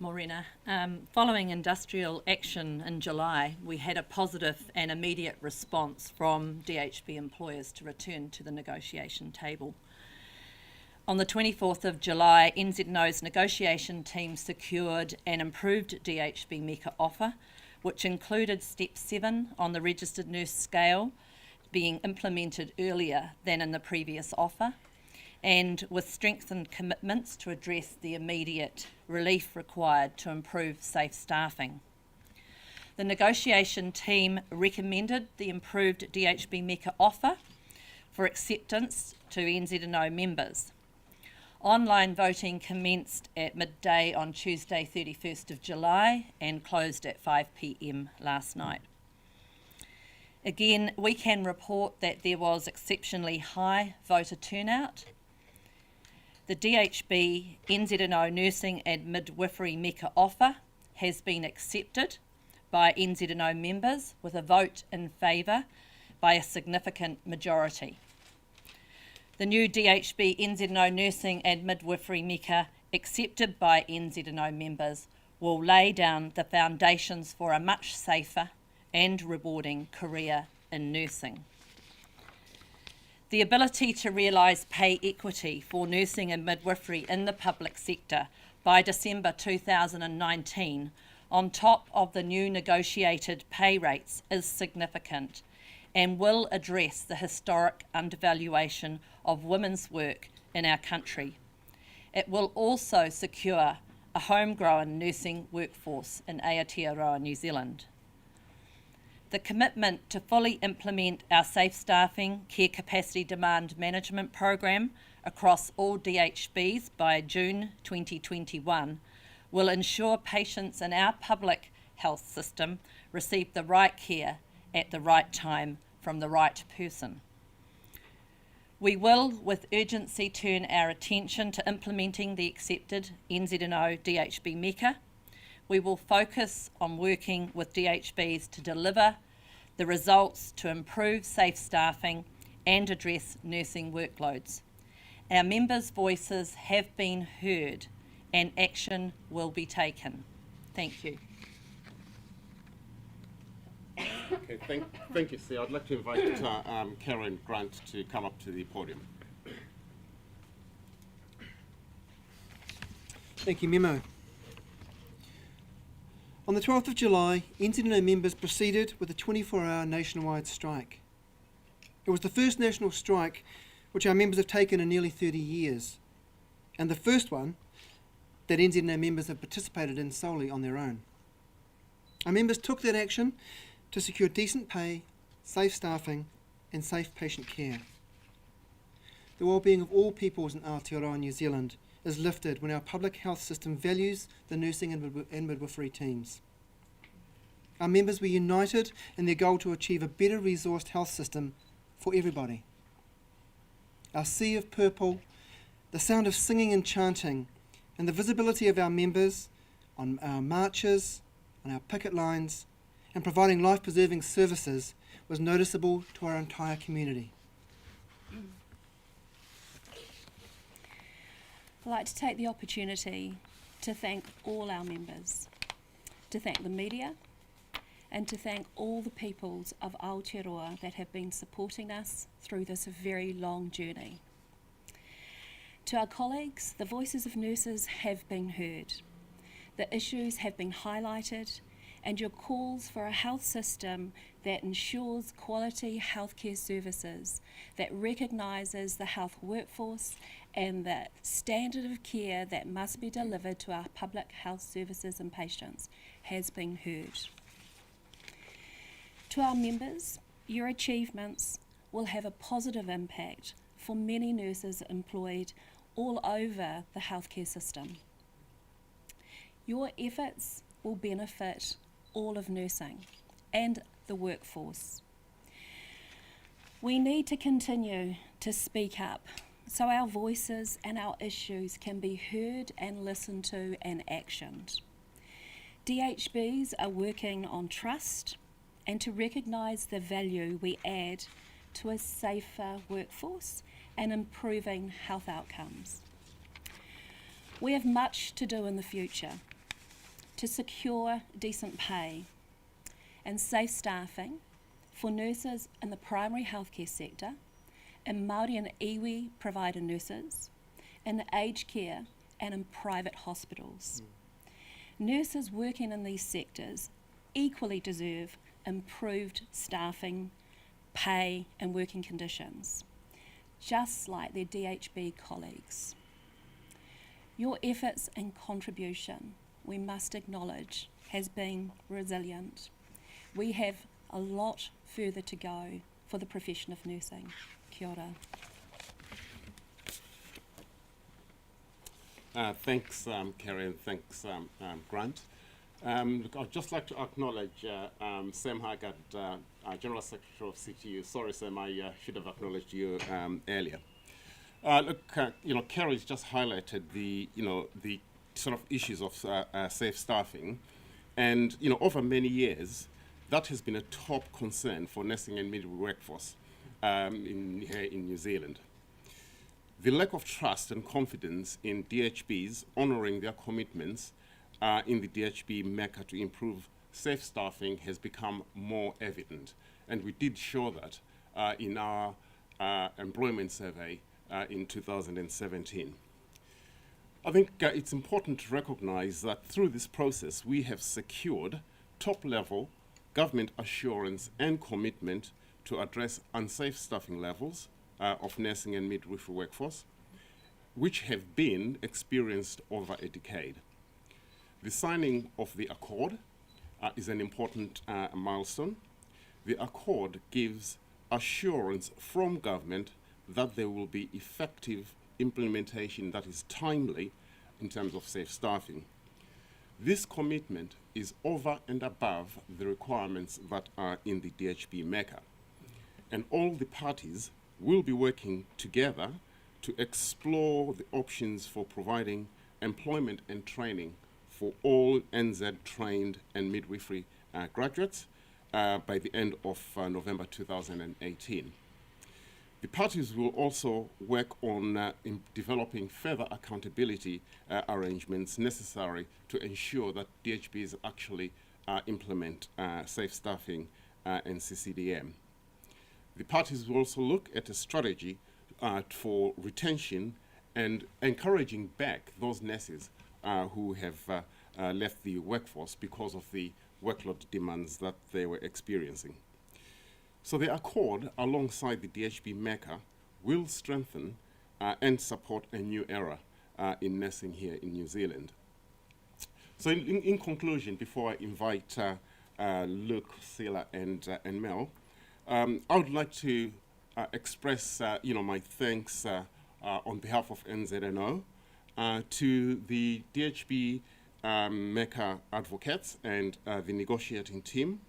Morena. Following industrial action in July, we had a positive and immediate response from DHB employers to return to the negotiation table. On the 24th of July, NZNO's negotiation team secured an improved DHB MECA offer, which included Step 7 on the registered nurse scale being implemented earlier than in the previous offer, and with strengthened commitments to address the immediate relief required to improve safe staffing. The negotiation team recommended the improved DHB MECA offer for acceptance to NZNO members. Online voting commenced at midday on Tuesday 31st of July and closed at 5 p.m. last night. Again, we can report that there was exceptionally high voter turnout. The DHB NZNO Nursing and Midwifery MECA offer has been accepted by NZNO members with a vote in favour by a significant majority. The new DHB NZNO Nursing and Midwifery MECA, accepted by NZNO members, will lay down the foundations for a much safer and rewarding career in nursing. The ability to realise pay equity for nursing and midwifery in the public sector by December 2019, on top of the new negotiated pay rates, is significant and will address the historic undervaluation of women's work in our country. It will also secure a homegrown nursing workforce in Aotearoa, New Zealand. The commitment to fully implement our safe staffing care capacity demand management program across all DHBs by June 2021 will ensure patients in our public health system receive the right care at the right time from the right person. We will, with urgency, turn our attention to implementing the accepted NZNO DHB MECA. We will focus on working with DHBs to deliver the results to improve safe staffing and address nursing workloads. Our members' voices have been heard and action will be taken. Thank you. Okay, thank you, Sue. I'd like to invite Karen Grant to come up to the podium. Thank you, Memo. On the 12th of July, NZNO members proceeded with a 24-hour nationwide strike. It was the first national strike which our members have taken in nearly 30 years, and the first one that NZNO members have participated in solely on their own. Our members took that action to secure decent pay, safe staffing and safe patient care. The well-being of all peoples in Aotearoa, New Zealand is lifted when our public health system values the nursing and midwifery teams. Our members were united in their goal to achieve a better resourced health system for everybody. Our sea of purple, the sound of singing and chanting, and the visibility of our members on our marches, on our picket lines, and providing life-preserving services was noticeable to our entire community. I'd like to take the opportunity to thank all our members, to thank the media, and to thank all the peoples of Aotearoa that have been supporting us through this very long journey. To our colleagues, the voices of nurses have been heard. The issues have been highlighted, and your calls for a health system that ensures quality healthcare services, that recognises the health workforce and the standard of care that must be delivered to our public health services and patients has been heard. To our members, your achievements will have a positive impact for many nurses employed all over the healthcare system. Your efforts will benefit all of nursing and the workforce. We need to continue to speak up so our voices and our issues can be heard and listened to and actioned. DHBs are working on trust and to recognise the value we add to a safer workforce and improving health outcomes. We have much to do in the future. to secure decent pay and safe staffing for nurses in the primary healthcare sector, in Māori and iwi provider nurses, in aged care and in private hospitals. Nurses working in these sectors equally deserve improved staffing, pay and working conditions, just like their DHB colleagues. Your efforts and contribution, we must acknowledge, has been resilient. We have a lot further to go for the profession of nursing. Kia ora. Thanks, Kerry, and thanks, Grant. Look, I'd just like to acknowledge Sam Haggard, General Secretary of CTU. Sorry, Sam, I should have acknowledged you earlier. Look, Kerry's just highlighted the sort of issues of safe staffing, and over many years, that has been a top concern for nursing and midwifery workforce here in New Zealand. The lack of trust and confidence in DHBs honouring their commitments in the DHB Mecca to improve safe staffing has become more evident, and we did show that in our employment survey in 2017. I think it's important to recognise that through this process we have secured top-level government assurance and commitment to address unsafe staffing levels of nursing and midwifery workforce, which have been experienced over a decade. The signing of the accord is an important milestone. The accord gives assurance from government that there will be effective implementation that is timely in terms of safe staffing. This commitment is over and above the requirements that are in the DHB Mecca, and all the parties will be working together to explore the options for providing employment and training for all NZ-trained and midwifery graduates by the end of November 2018. The parties will also work on developing further accountability arrangements necessary to ensure that DHBs actually implement safe staffing and CCDM. The parties will also look at a strategy for retention and encouraging back those nurses who have left the workforce because of the workload demands that they were experiencing. So the accord, alongside the DHB Mecca, will strengthen and support a new era in nursing here in New Zealand. So in conclusion, before I invite Luke, Sila and Mel, I would like to express my thanks on behalf of NZNO to the DHB Mecca advocates and the negotiating team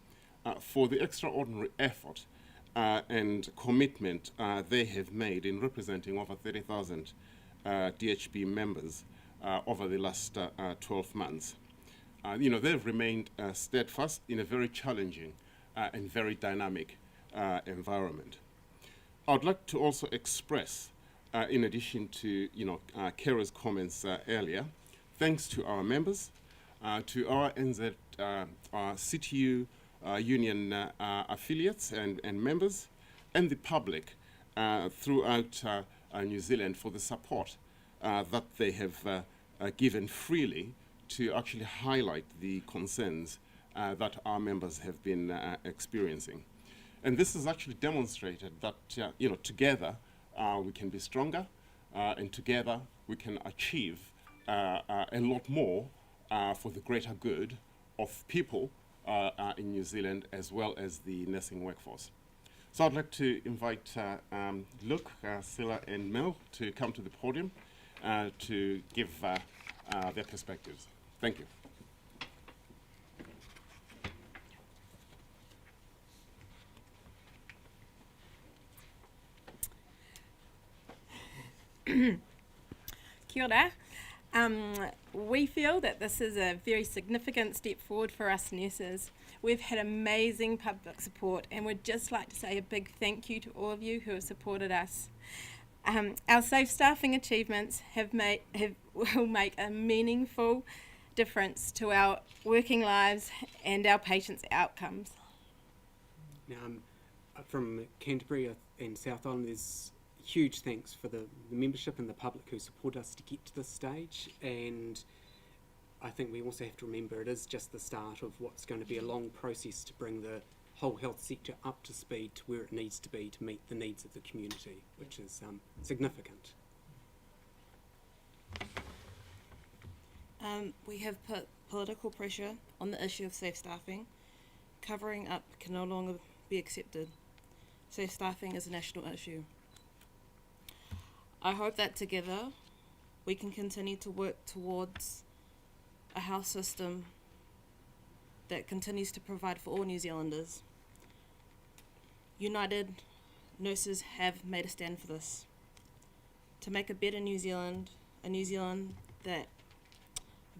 for the extraordinary effort and commitment they have made in representing over 30,000 DHB members over the last 12 months. They've remained steadfast in a very challenging and very dynamic environment. I would like to also express, in addition to Kara's comments earlier, thanks to our members, to our NZ CTU union affiliates and members, and the public throughout New Zealand for the support that they have given freely to actually highlight the concerns that our members have been experiencing. And this has actually demonstrated that together we can be stronger, and together we can achieve a lot more for the greater good of people in New Zealand as well as the nursing workforce. So I'd like to invite Luke, Sila and Mel to come to the podium to give their perspectives. Thank you. Kia ora. We feel that this is a very significant step forward for us nurses. We've had amazing public support, and we'd just like to say a big thank you to all of you who have supported us. Our safe staffing achievements will make a meaningful difference to our working lives and our patients' outcomes. Now, from Canterbury and South Island, there's huge thanks for the membership and the public who support us to get to this stage, and I think we also have to remember it is just the start of what's going to be a long process to bring the whole health sector up to speed to where it needs to be to meet the needs of the community, which is significant. We have put political pressure on the issue of safe staffing. Covering up can no longer be accepted. Safe staffing is a national issue. I hope that together we can continue to work towards a health system that continues to provide for all New Zealanders. United Nurses have made a stand for this, to make a better New Zealand, a New Zealand that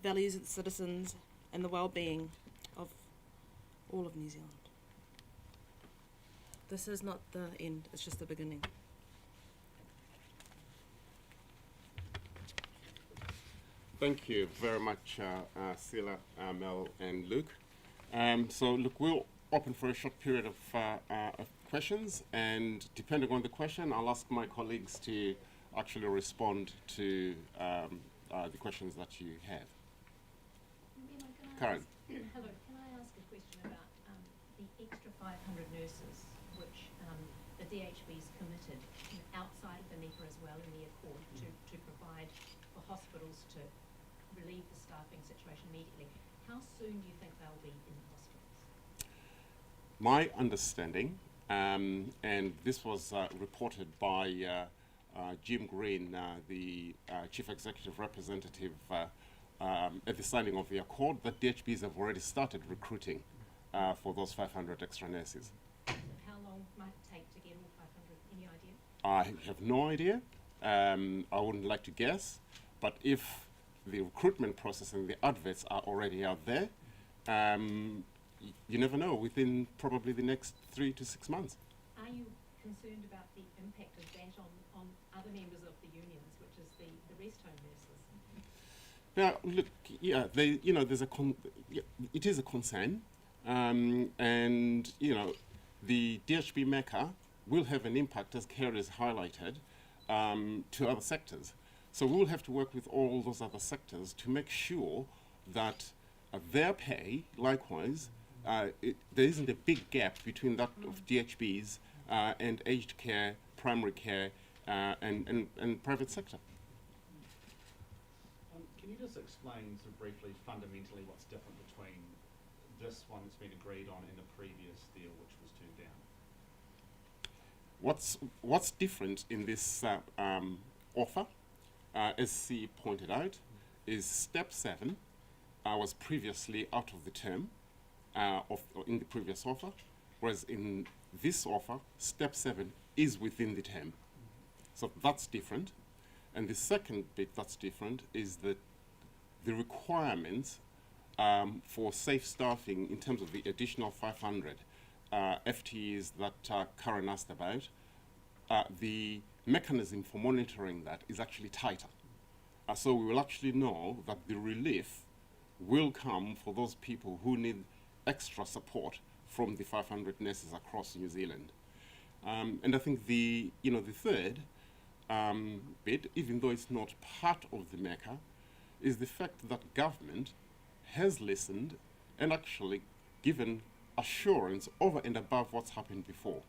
values its citizens and the well-being of all of New Zealand. This is not the end, it's just the beginning. Thank you very much, Sila, Mel, and Luke. So, look, we'll open for a short period of questions, and depending on the question, I'll ask my colleagues to actually respond to the questions that you have. Karen. Hello, can I ask a question about the extra 500 nurses which the DHBs committed outside of the NEPA as well in the Accord to provide for hospitals to relieve the staffing situation immediately. How soon do you think they'll be in hospitals? My understanding, and this was reported by Jim Green, the Chief Executive Representative at the signing of the Accord, that DHBs have already started recruiting for those 500 extra nurses. So how long might it take to get all 500? Any idea? I have no idea. I wouldn't like to guess, but if the recruitment process and the adverts are already out there, you never know, within probably the next 3 to 6 months. Are you concerned about the impact of that on other members of the unions, which is the rest home nurses? Now, look, yeah, there's it is a concern, and the DHB MECA will have an impact, as Kerry has highlighted, to other sectors. So we'll have to work with all those other sectors to make sure that their pay, likewise, there isn't a big gap between that of DHBs and aged care, primary care, and private sector. Can you just explain sort of briefly, fundamentally, what's different between this one that's been agreed on and the previous deal which was turned down? What's different in this offer, as C pointed out, is step 7 was previously out of the term in the previous offer, whereas in this offer, step 7 is within the term. So that's different. And the second bit that's different is that the requirements for safe staffing in terms of the additional 500 FTEs that Karen asked about, the mechanism for monitoring that is actually tighter. So we will actually know that the relief will come for those people who need extra support from the 500 nurses across New Zealand. And I think the third bit, even though it's not part of the MECA, is the fact that government has listened and actually given assurance over and above what's happened before.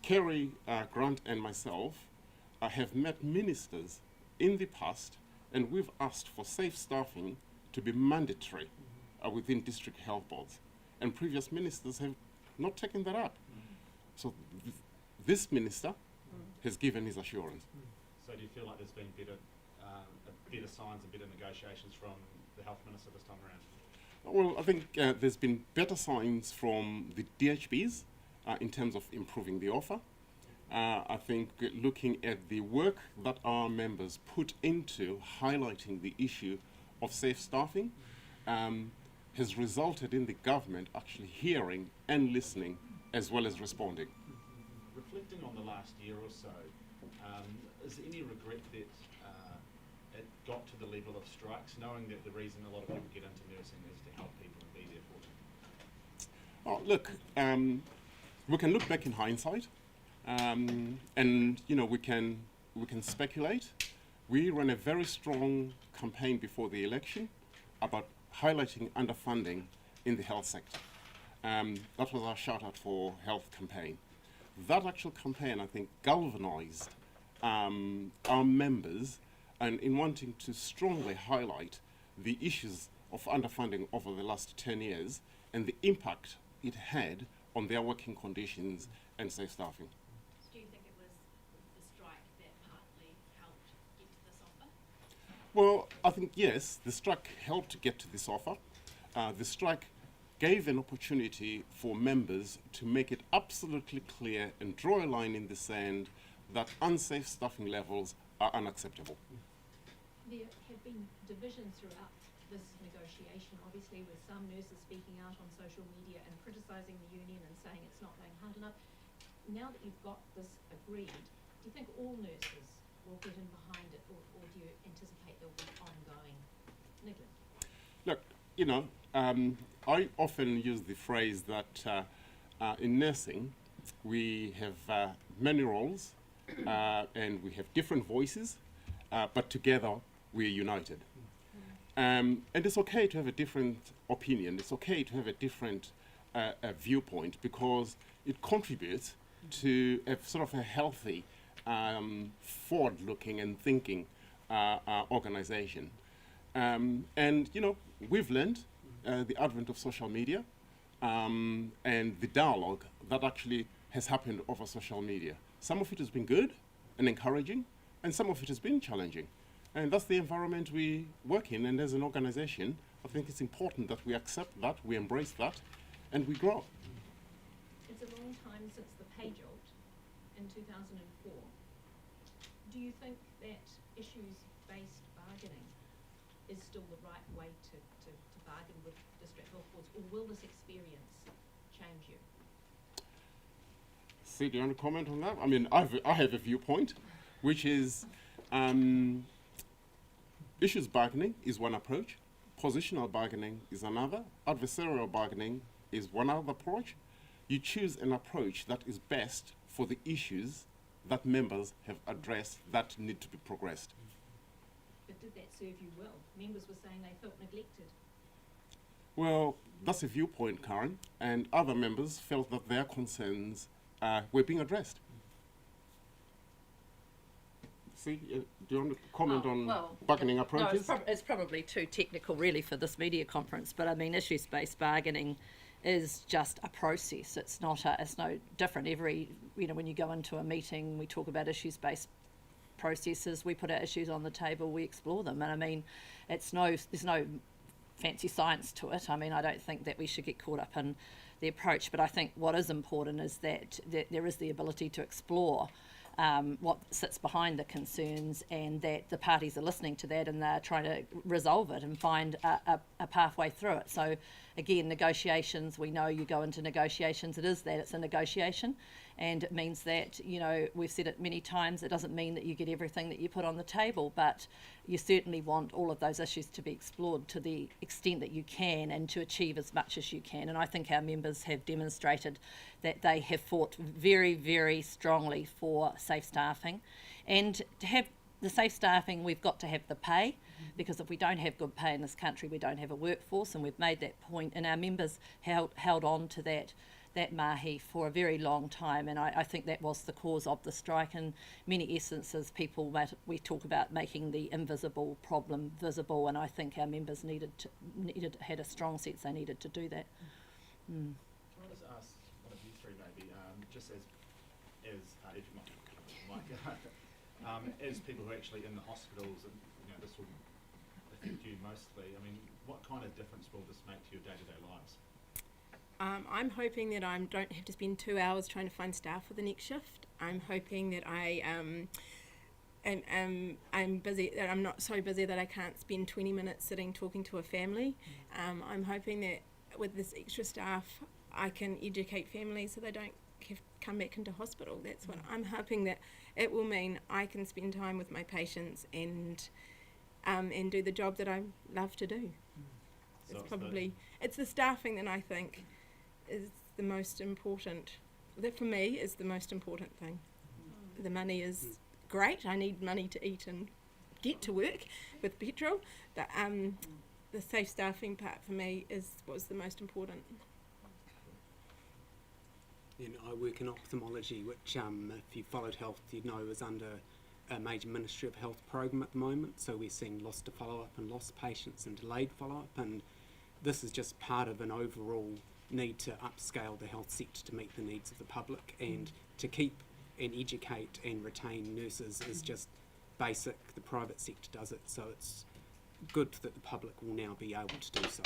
Kerry, Grant and myself have met ministers in the past, and we've asked for safe staffing to be mandatory within district health boards. And previous ministers have not taken that up. So this minister has given his assurance. So do you feel like there's been better signs and better negotiations from the health minister this time around? Well, I think there's been better signs from the DHBs in terms of improving the offer. I think looking at the work that our members put into highlighting the issue of safe staffing has resulted in the government actually hearing and listening as well as responding. Reflecting on the last year or so, is there any regret that at got to the level of strikes, knowing that the reason a lot of people get into nursing is to help people and be there for them? Oh, look, we can look back in hindsight, and we can speculate. We ran a very strong campaign before the election about highlighting underfunding in the health sector. That was our shout out for health campaign. That actual campaign, I think, galvanized our members and in wanting to strongly highlight the issues of underfunding over the last 10 years and the impact it had on their working conditions and safe staffing. Do you think it was the strike that partly helped get to this offer? Well, I think yes, the strike helped get to this offer. The strike gave an opportunity for members to make it absolutely clear and draw a line in the sand that unsafe staffing levels are unacceptable. There have been divisions throughout this negotiation, obviously, with some nurses speaking out on social media and criticising the union and saying it's not going hard enough. Now that you've got this agreed, do you think all nurses will get in behind it, or do you anticipate there will be ongoing neglect? Look, I often use the phrase that in nursing we have many roles and we have different voices, but together we are united. And it's okay to have a different opinion. It's okay to have a different viewpoint because it contributes to a sort of a healthy, forward-looking and thinking organization. And we've learned the advent of social media and the dialogue that actually has happened over social media. Some of it has been good and encouraging, and some of it has been challenging. And that's the environment we work in, and as an organization, I think it's important that we accept that, we embrace that, and we grow. It's a long time since the pay jolt in 2004. Do you think that issues-based bargaining is still the right way to bargain with district health boards, or will this experience change you? See, do you want to comment on that? I mean, I have a viewpoint, which is issues bargaining is one approach, positional bargaining is another, adversarial bargaining is one other approach. You choose an approach that is best for the issues that members have addressed that need to be progressed. But did that serve you well? Members were saying they felt neglected. Well, that's a viewpoint, Karen, and other members felt that their concerns were being addressed. See, do you want to comment on bargaining approaches? No, it's probably too technical really for this media conference, but I mean issues-based bargaining is just a process. It's no different. When you go into a meeting, we talk about issues-based processes, we put our issues on the table, we explore them, and I mean, there's no fancy science to it. I mean, I don't think that we should get caught up in the approach, but I think what is important is that there is the ability to explore what sits behind the concerns, and that the parties are listening to that and they're trying to resolve it and find a pathway through it. So again, negotiations, we know you go into negotiations, it's a negotiation, and it means that, we've said it many times, it doesn't mean that you get everything that you put on the table, but you certainly want all of those issues to be explored to the extent that you can and to achieve as much as you can. And I think our members have demonstrated that they have fought very, very strongly for safe staffing. And to have the safe staffing, we've got to have the pay, because if we don't have good pay in this country, we don't have a workforce, and we've made that point, and our members held on to that mahi for a very long time, and I think that was the cause of the strike. In many essences, we talk about making the invisible problem visible, and I think our members had a strong sense they needed to do that. Can I just ask one of you three maybe, just as if you might, as people who are actually in the hospitals, and this will affect you mostly, I mean, what kind of difference will this make to your day-to-day lives? I'm hoping that I don't have to spend 2 hours trying to find staff for the next shift. I'm hoping that I'm busy, that I'm not so busy that I can't spend 20 minutes sitting talking to a family. I'm hoping that with this extra staff, I can educate families so they don't have come back into hospital. That's what I'm hoping, that it will mean I can spend time with my patients and and do the job that I love to do. So It's the staffing that I think is the most important. That for me is the most important thing. The money is great. I need money to eat and get to work with petrol. But the safe staffing part for me was the most important. And I work in ophthalmology, which if you followed health, you'd know is under a major Ministry of Health program at the moment. So we're seeing lost to follow-up and lost patients and delayed follow-up. And this is just part of an overall need to upscale the health sector to meet the needs of the public, and to keep and educate and retain nurses is just basic. The private sector does it, so it's good that the public will now be able to do so.